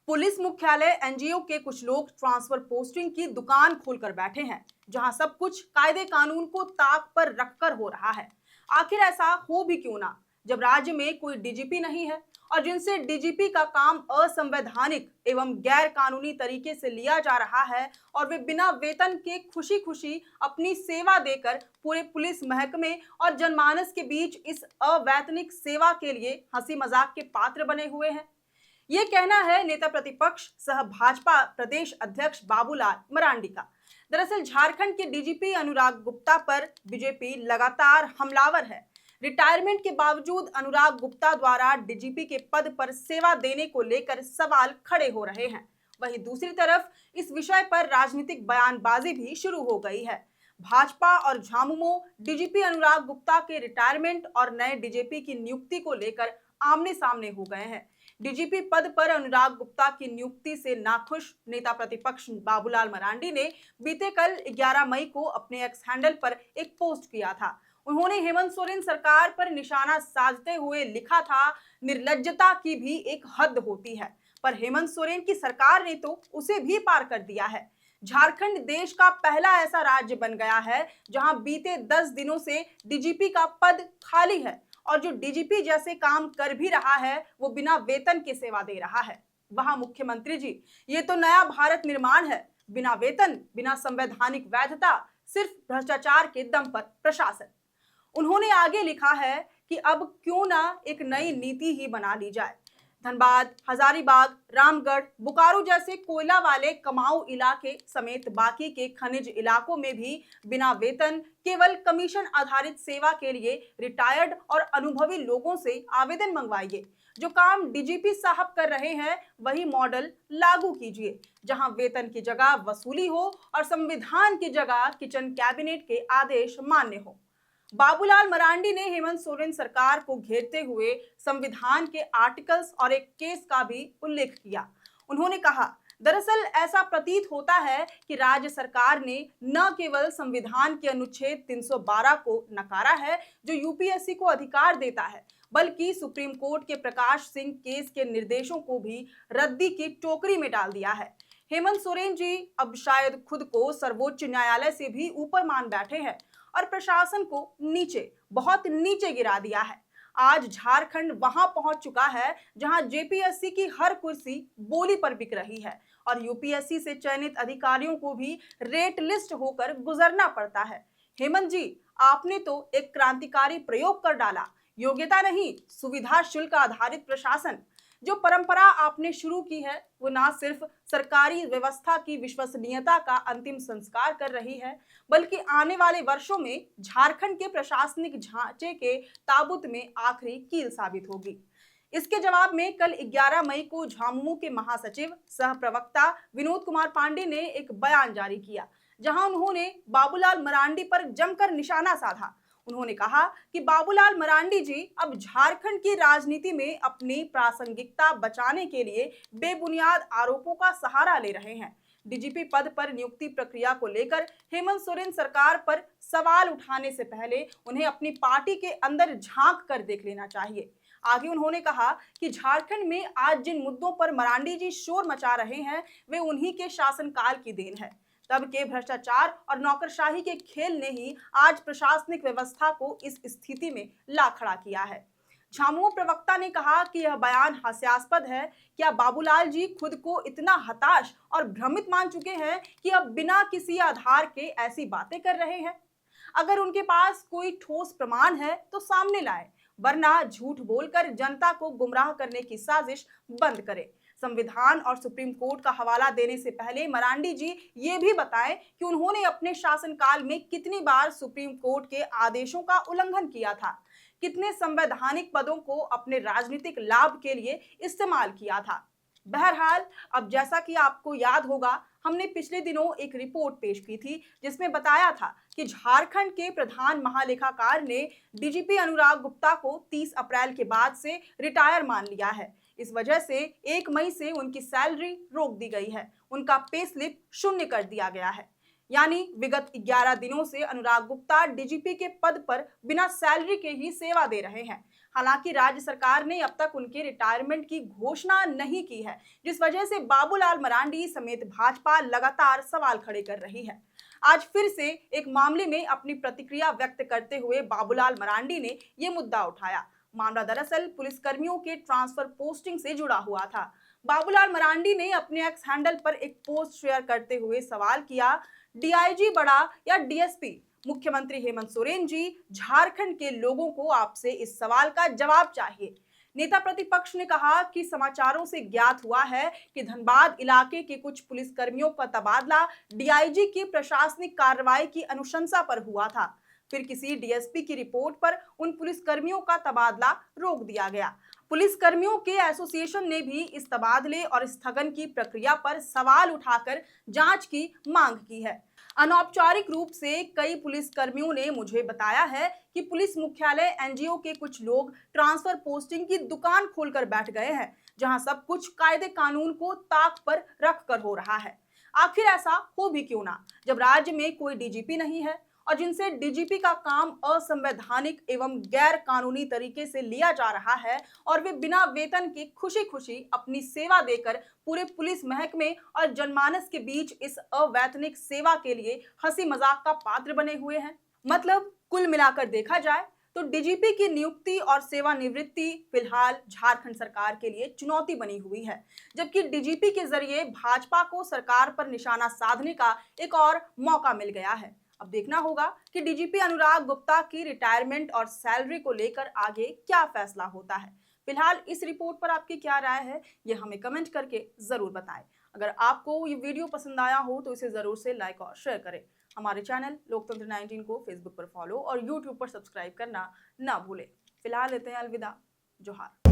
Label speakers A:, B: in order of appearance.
A: Police मुख्यालय NGO के कुछ लोग ट्रांसफर पोस्टिंग की दुकान खोलकर बैठे हैं, जहां सब कुछ कायदे कानून को ताक पर रखकर हो रहा है। आखिर ऐसा हो भी क्यों ना, जब राज्य में कोई डीजीपी नहीं है और जिनसे डीजीपी का काम असंवैधानिक एवं गैर कानूनी तरीके से लिया जा रहा है और वे बिना वेतन के खुशी खुशी अपनी सेवा देकर पूरे पुलिस महकमे और जनमानस के बीच इस अवैतनिक सेवा के लिए हंसी मजाक के पात्र बने हुए हैं। ये कहना है नेता प्रतिपक्ष सह भाजपा प्रदेश अध्यक्ष बाबूलाल मरांडी का। दरअसल झारखंड के डीजीपी अनुराग गुप्ता पर बीजेपी लगातार हमलावर है। रिटायरमेंट के बावजूद अनुराग गुप्ता द्वारा डीजीपी के पद पर सेवा देने को लेकर सवाल खड़े हो रहे हैं। वहीं दूसरी तरफ इस विषय पर राजनीतिक बयानबाजी भी शुरू हो गई है। भाजपा और झामुमो डीजीपी अनुराग गुप्ता के रिटायरमेंट और नए डीजीपी की नियुक्ति को लेकर आमने सामने हो गए हैं। डीजीपी पद पर अनुराग गुप्ता की नियुक्ति से नाखुश नेता प्रतिपक्ष बाबूलाल मरांडी ने बीते कल 11 मई को अपने एक्स हैंडल पर एक पोस्ट किया था। उन्होंने हेमंत सोरेन सरकार पर निशाना साधते हुए लिखा था, निर्लज्जता की भी एक हद होती है, पर हेमंत सोरेन की सरकार ने तो उसे भी पार कर दिया है। झारखंड देश का पहला ऐसा राज्य बन गया है जहां बीते 10 दिनों से डीजीपी का पद खाली है और जो डीजीपी जैसे काम कर भी रहा है वो बिना वेतन के सेवा दे रहा है। वहां मुख्यमंत्री जी, ये तो नया भारत निर्माण है, बिना वेतन, बिना संवैधानिक वैधता, सिर्फ भ्रष्टाचार के दम पर प्रशासन। उन्होंने आगे लिखा है कि अब क्यों ना एक नई नीति ही बना ली जाए। धनबाद, हजारीबाग, रामगढ़, बोकारो जैसे कोयला वाले कमाऊ इलाके समेत बाकी के खनिज इलाकों में भी बिना वेतन केवल कमीशन आधारित सेवा के लिए रिटायर्ड और अनुभवी लोगों से आवेदन मंगवाइए। जो काम डीजीपी साहब कर रहे हैं वही मॉडल लागू कीजिए, जहां वेतन की जगह वसूली हो और संविधान की जगह किचन कैबिनेट के आदेश मान्य हो। बाबूलाल मरांडी ने हेमंत सोरेन सरकार को घेरते हुए संविधान के आर्टिकल्स और एक केस का भी उल्लेख किया। उन्होंने कहा, दरअसल ऐसा प्रतीत होता है कि राज्य सरकार ने न केवल संविधान के अनुच्छेद 312 को नकारा है जो यूपीएससी को अधिकार देता है, बल्कि सुप्रीम कोर्ट के प्रकाश सिंह केस के निर्देशों को भी रद्दी की टोकरी में डाल दिया है। हेमंत सोरेन जी अब शायद खुद को सर्वोच्च न्यायालय से भी ऊपर मान बैठे हैं और प्रशासन को नीचे, बहुत नीचे गिरा दिया है। आज झारखंड वहां पहुंच चुका है जहां जेपीएससी की हर कुर्सी बोली पर बिक रही है और यूपीएससी से चयनित अधिकारियों को भी रेट लिस्ट होकर गुजरना पड़ता है। हेमंत जी, आपने तो एक क्रांतिकारी प्रयोग कर डाला। योग्यता नहीं, सुविधा शुल्क आधारित प्रशासन। जो परंपरा आपने शुरू की है वो ना सिर्फ सरकारी व्यवस्था की विश्वसनीयता का अंतिम संस्कार कर रही है, बल्कि आने वाले वर्षों में झारखंड के प्रशासनिक ढांचे के ताबूत में आखिरी कील साबित होगी। इसके जवाब में कल 11 मई को झामुमो के महासचिव सह प्रवक्ता विनोद कुमार पांडे ने एक बयान जारी किया, जहां उन्होंने बाबूलाल मरांडी पर जमकर निशाना साधा। उन्होंने कहा कि बाबूलाल मरांडी जी अब झारखंड की राजनीति में अपनी प्रासंगिकता बचाने के लिए बेबुनियाद आरोपों का सहारा ले रहे हैं। डीजीपी पद पर नियुक्ति प्रक्रिया को लेकर हेमंत सोरेन सरकार पर सवाल उठाने से पहले उन्हें अपनी पार्टी के अंदर झांक कर देख लेना चाहिए। आगे उन्होंने कहा कि झारखंड में आज जिन मुद्दों पर मरांडी जी शोर मचा रहे हैं वे उन्हीं के शासनकाल की देन है। तब के भ्रष्टाचार और नौकरशाही के खेल ने ही आज प्रशासनिक व्यवस्था को इस स्थिति में ला खड़ा किया है। झामुमो प्रवक्ता ने कहा कि यह बयान हास्यास्पद है। क्या बाबूलाल जी खुद को इतना हताश और भ्रमित मान चुके हैं कि अब बिना किसी आधार के ऐसी बातें कर रहे हैं? अगर उनके पास कोई ठोस प्रमाण है तो सामने लाए, वरना झूठ बोलकर जनता को गुमराह करने की साजिश बंद करें। संविधान और सुप्रीम कोर्ट का हवाला देने से पहले मरांडी जी ये भी बताएं कि उन्होंने अपने शासनकाल में कितनी बार सुप्रीम कोर्ट के आदेशों का उल्लंघन किया था, कितने संवैधानिक पदों को अपने राजनीतिक लाभ के लिए इस्तेमाल किया था। बहरहाल, अब जैसा कि आपको याद होगा, हमने पिछले दिनों एक रिपोर्ट पेश की थी जिसमें बताया था कि झारखंड के प्रधान महालेखाकार ने डीजीपी अनुराग गुप्ता को 30 अप्रैल के बाद से रिटायर मान लिया है। इस वजह से 1 मई से उनकी सैलरी रोक दी गई है, उनका पे स्लिप शून्य कर दिया गया है। यानी विगत 11 दिनों से अनुराग गुप्ता डीजीपी के पद पर बिना सैलरी के ही सेवा दे रहे हैं। हालांकि राज्य सरकार ने अब तक उनके रिटायरमेंट की घोषणा नहीं की है, जिस वजह से बाबूलाल मरांडी समेत भाजपा लगातार सवाल खड़े कर रही है। आज फिर से एक मामले में अपनी प्रतिक्रिया व्यक्त करते हुए बाबूलाल मरांडी ने यह मुद्दा उठाया। मामला दरअसल पुलिसकर्मियों के ट्रांसफर पोस्टिंग से जुड़ा हुआ था। बाबूलाल मरांडी ने अपने एक्स हैंडल पर एक पोस्ट शेयर करते हुए सवाल किया, डीआईजी बड़ा या डीएसपी? मुख्यमंत्री हेमंत सोरेन जी, झारखंड के लोगों को आपसे इस सवाल का जवाब चाहिए। नेता प्रतिपक्ष ने कहा कि समाचारों से ज्ञात हुआ है कि धनबाद इलाके के कुछ पुलिसकर्मियों का तबादला डीआईजी की प्रशासनिक कार्रवाई की अनुशंसा पर हुआ था। फिर किसी डीएसपी की रिपोर्ट पर उन पुलिसकर्मियों का तबादला रोक दिया गया। पुलिसकर्मियों के एसोसिएशन ने भी इस तबादले और स्थगन की प्रक्रिया पर सवाल उठाकर जांच की मांग की है। अनौपचारिक रूप से कई पुलिसकर्मियों ने मुझे बताया है कि पुलिस मुख्यालय एनजीओ के कुछ लोग ट्रांसफर पोस्टिंग की दुकान खोलकर बैठ गए हैं, जहां सब कुछ कायदे कानून को ताक पर रखकर हो रहा है। आखिर ऐसा हो भी क्यों ना, जब राज्य में कोई डीजीपी नहीं है और जिनसे डीजीपी का काम असंवैधानिक एवं गैर कानूनी तरीके से लिया जा रहा है और वे बिना वेतन के खुशी खुशी अपनी सेवा देकर पूरे पुलिस महकमे और जनमानस के बीच इस अवैतनिक सेवा के लिए हंसी मजाक का पात्र बने हुए हैं। मतलब कुल मिलाकर देखा जाए तो डीजीपी की नियुक्ति और सेवानिवृत्ति फिलहाल झारखंड सरकार के लिए चुनौती बनी हुई है, जबकि डीजीपी के जरिए भाजपा को सरकार पर निशाना साधने का एक और मौका मिल गया है। अब देखना होगा कि डीजीपी अनुराग गुप्ता की रिटायरमेंट और सैलरी को लेकर आगे क्या फैसला होता है। फिलहाल इस रिपोर्ट पर आपकी क्या राय है, ये हमें कमेंट करके जरूर बताएं। अगर आपको ये वीडियो पसंद आया हो तो इसे जरूर से लाइक और शेयर करें। हमारे चैनल लोकतंत्र 19 को फेसबुक पर फॉलो और यूट्यूब पर सब्सक्राइब करना ना भूलें। फिलहाल लेते हैं अलविदा। जोहार।